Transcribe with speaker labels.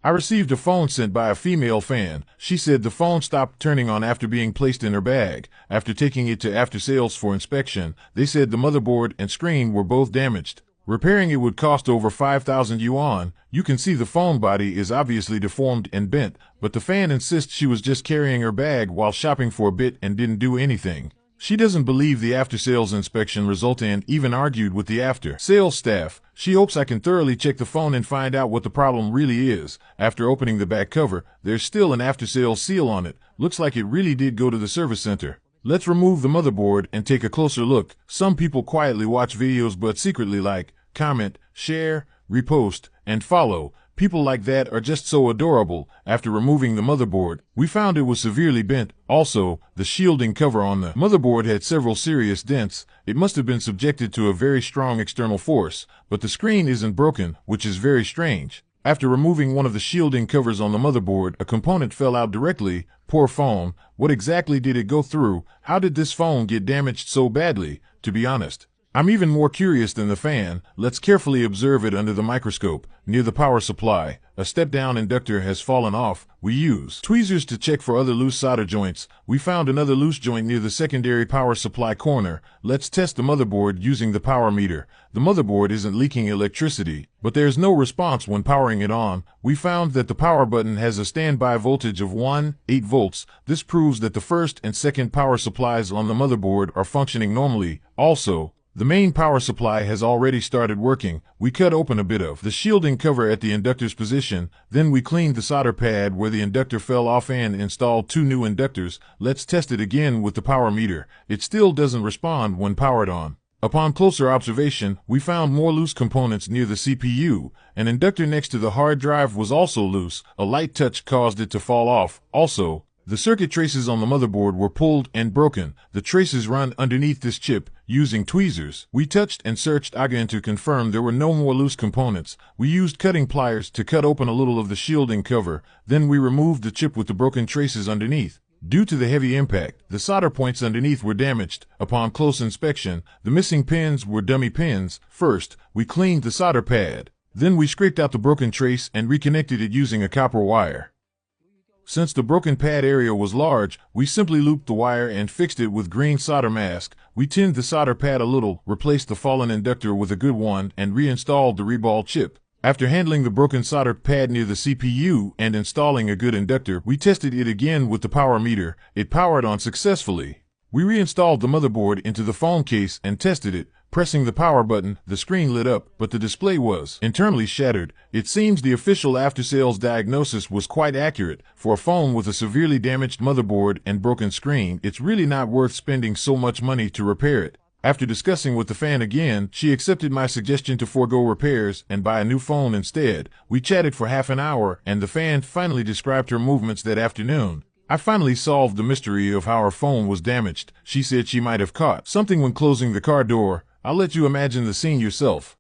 Speaker 1: I received a phone sent by a female fan. She said the phone stopped turning on after being placed in her bag. After taking it to after sales for inspection, they said the motherboard and screen were both damaged. Repairing it would cost over 5,000 yuan. You can see the phone body is obviously deformed and bent, but the fan insists she was just carrying her bag while shopping for a bit and didn't do anything. She doesn't believe the after-sales inspection resulted and even argued with the after-sales staff. She hopes I can thoroughly check the phone and find out what the problem really is. After opening the back cover, there's still an after-sales seal on it. Looks like it really did go to the service center. Let's remove the motherboard and take a closer look. Some people quietly watch videos but secretly like, comment, share, repost, and follow. People like that are just so adorable. After removing the motherboard, we found it was severely bent. Also, the shielding cover on the motherboard had several serious dents. It must have been subjected to a very strong external force, but the screen isn't broken, which is very strange. After removing one of the shielding covers on the motherboard, a component fell out directly. Poor phone. What exactly did it go through? How did this phone get damaged so badly? To be honest, I'm even more curious than the fan. Let's carefully observe it under the microscope. Near the power supply, a step-down inductor has fallen off. We use tweezers to check for other loose solder joints. We found another loose joint near the secondary power supply corner. Let's test the motherboard using the power meter. The motherboard isn't leaking electricity, but there's no response when powering it on. We found that the power button has a standby voltage of 1.8 volts. This proves that the first and second power supplies on the motherboard are functioning normally. Also, the main power supply has already started working. We cut open a bit of the shielding cover at the inductor's position. Then we cleaned the solder pad where the inductor fell off and installed 2 new inductors. Let's test it again with the power meter. It still doesn't respond when powered on. Upon closer observation, we found more loose components near the CPU. An inductor next to the hard drive was also loose. A light touch caused it to fall off. Also, the circuit traces on the motherboard were pulled and broken. The traces run underneath this chip. Using tweezers, we touched and searched again to confirm there were no more loose components. We used cutting pliers to cut open a little of the shielding cover. Then we removed the chip with the broken traces underneath. Due to the heavy impact, the solder points underneath were damaged. Upon close inspection, the missing pins were dummy pins. First, we cleaned the solder pad. Then we scraped out the broken trace and reconnected it using a copper wire. Since the broken pad area was large, we simply looped the wire and fixed it with green solder mask. We tinned the solder pad a little, replaced the fallen inductor with a good one, and reinstalled the reball chip. After handling the broken solder pad near the CPU and installing a good inductor, we tested it again with the power meter. It powered on successfully. We reinstalled the motherboard into the phone case and tested it. Pressing the power button, the screen lit up, but the display was internally shattered. It seems the official after-sales diagnosis was quite accurate. For a phone with a severely damaged motherboard and broken screen, it's really not worth spending so much money to repair it. After discussing with the fan again, she accepted my suggestion to forego repairs and buy a new phone instead. We chatted for half an hour, and the fan finally described her movements that afternoon. I finally solved the mystery of how her phone was damaged. She said she might have caught something when closing the car door. I'll let you imagine the scene yourself.